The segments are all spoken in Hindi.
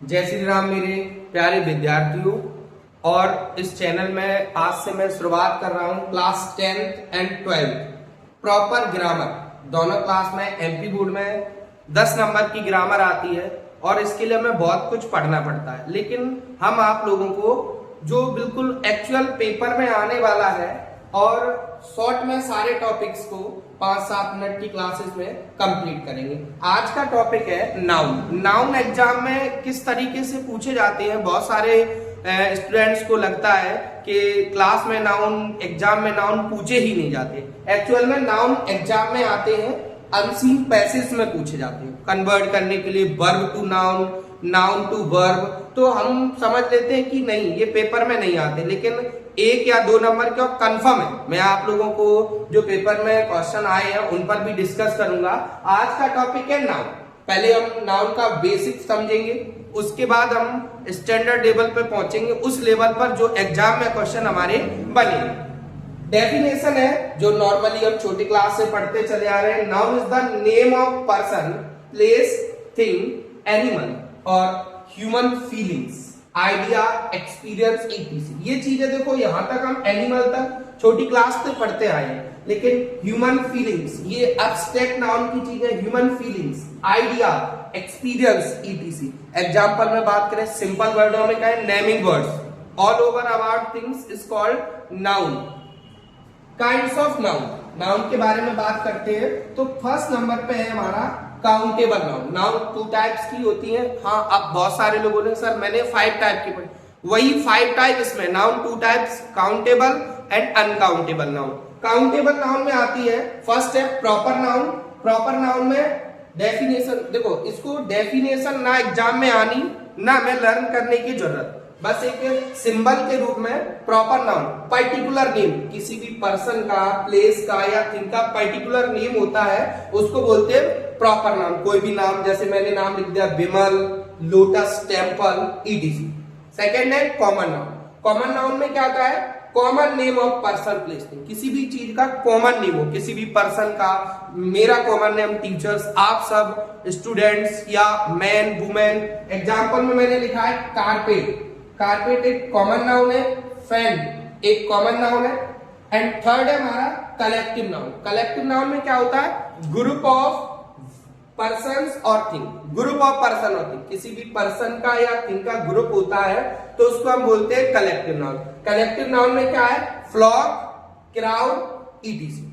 जय श्री राम मेरे प्यारे विद्यार्थियों। और इस चैनल में आज से मैं शुरुआत कर रहा हूँ class 10th and 12th proper grammar. दोनों क्लास में एमपी बोर्ड में 10 नंबर की ग्रामर आती है और इसके लिए हमें बहुत कुछ पढ़ना पड़ता है, लेकिन हम आप लोगों को जो बिल्कुल एक्चुअल पेपर में आने वाला है और शॉर्ट में सारे टॉपिक्स को 5-7 मिनट की क्लासेस में कंप्लीट करेंगे। आज का टॉपिक है नाउन। नाउन एग्जाम में किस तरीके से पूछे जाते हैं। बहुत सारे स्टूडेंट्स को लगता है कि क्लास में नाउन, एग्जाम में नाउन पूछे ही नहीं जाते। एक्चुअल में नाउन एग्जाम में आते हैं, अनसीन पैसेज में पूछे जाते हैं, कन्वर्ट करने के लिए verb to noun, noun to verb. तो हम समझ लेते हैं कि नहीं, ये पेपर में नहीं आते, लेकिन 1 या 2 नंबर के कंफर्म है। मैं आप लोगों को जो पेपर में क्वेश्चन आए हैं उन पर भी डिस्कस करूंगा। आज का टॉपिक है नाउन। पहले हम नाउन का बेसिक समझेंगे, उसके बाद हम स्टैंडर्ड लेवल पे पहुंचेंगे, उस लेवल पर जो एग्जाम में क्वेश्चन हमारे बनेंगे। डेफिनेशन है जो नॉर्मली हम छोटी क्लास से पढ़ते चले आ रहे हैं। Noun is the name of person, place, thing, animal और human feelings, idea, experience, etc। ये चीजें देखो, यहां तक हम एनिमल तक छोटी क्लास से पढ़ते आए हैं, लेकिन ह्यूमन फीलिंग्स ये एब्स्ट्रैक्ट नाउन की चीजें। Human feelings, idea, experience, etc। Example में बात करें, सिंपल वर्डों में क्या है, naming words. All over about things is called noun. Kinds of noun, noun के बारे में बात करते हैं तो फर्स्ट नंबर पे है हमारा काउंटेबल नाउन। नाउन 2 टाइप्स की होती है। हाँ, अब बहुत सारे लोगों ने सर मैंने 5 टाइप की पढ़ी, वही 5 टाइप इसमें। Noun 2 types, countable and uncountable noun. Countable noun में आती है, फर्स्ट है प्रॉपर नाउन। प्रॉपर नाउन में डेफिनेशन देखो, इसको डेफिनेशन ना एग्जाम में आनी ना में लर्न करने की जरूरत, बस एक सिंबल के रूप में प्रॉपर नाउन। पर्टिकुलर नेम, किसी भी पर्सन का, प्लेस का या थिंग का पर्टिकुलर नेम होता है, उसको बोलते हैं प्रॉपर नाउन। कोई भी नाम, जैसे मैंने नाम लिख दिया विमल, लोटस, टेम्पल, etc। सेकेंड है कॉमन नाउन। कॉमन नाउन में क्या होता है, common name of person, place, thing. किसी भी चीज का कॉमन नेम हो, किसी भी पर्सन का। मेरा कॉमन नेम टीचर्स, आप सब स्टूडेंट्स या मैन, वुमेन। एग्जाम्पल में मैंने लिखा है कारपेट। कारपेट एक कॉमन नाउन है, फैन एक कॉमन नाउन है। एंड थर्ड है हमारा कलेक्टिव नाउन। कलेक्टिव नाउन में क्या होता है, ग्रुप ऑफ पर्सन्स और थिंग। ग्रुप ऑफ पर्सन और थिंग, किसी भी पर्सन का या थिंग का ग्रुप होता है तो उसको हम बोलते हैं कलेक्टिव नाउन। कलेक्टिव नाउन में क्या है, फ्लॉक, क्राउड, etc।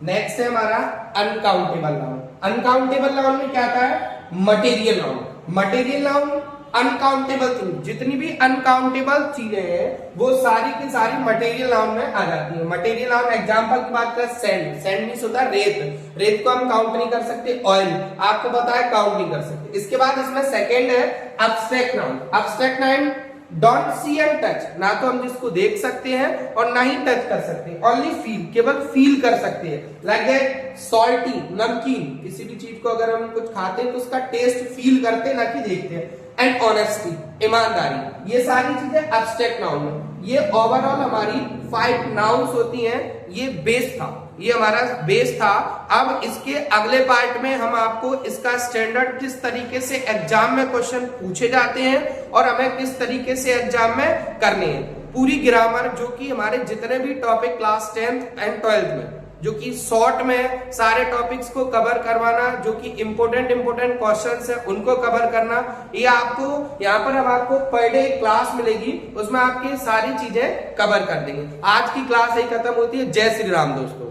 नेक्स्ट है हमारा अनकाउंटेबल नाउन। अनकाउंटेबल नाउन में क्या आता है, material noun. Material noun uncountable thing, जितनी भी अनकाउंटेबल चीजें हैं वो सारी की सारी मटेरियल नाउन में आ जाती है। मटेरियल नाउन एग्जांपल की बात करें, सैंड। सैंड मींस होता है रेत। रेत को हम काउंट नहीं कर सकते। ऑयल आपको पता है काउंट नहीं कर सकते। इसके बाद इसमें सेकेंड है abstract noun. Abstract noun don't see and touch, ना तो हम जिसको देख सकते हैं और ना ही टच कर सकते हैं। ओनली फील, केवल फील कर सकते हैं। लाइक दैट सॉल्टी, नमकीन। किसी भी चीज को अगर हम कुछ खाते हैं तो उसका टेस्ट फील करते हैं, ना कि देखते हैं। एंड ऑनेस्टी, ईमानदारी। ये सारी चीजें एब्स्ट्रैक्ट नाउन है। ये ओवरऑल हमारी 5 नाउन्स होती हैं। ये बेस था, ये हमारा बेस था। अब इसके अगले पार्ट में हम आपको इसका स्टैंडर्ड किस तरीके से एग्जाम में क्वेश्चन पूछे जाते हैं और हमें किस तरीके से एग्जाम में करने हैं, पूरी ग्रामर, जो कि हमारे जितने भी topic class 10th and 12th में, जो कि शॉर्ट में सारे टॉपिक्स को कवर करवाना, जो कि इंपोर्टेंट क्वेश्चंस है उनको कवर करना, ये आपको यहाँ पर अब आपको पर डे क्लास मिलेगी, उसमें आपकी सारी चीजें कवर कर देंगे। आज की क्लास यही खत्म होती है। जय श्री राम दोस्तों।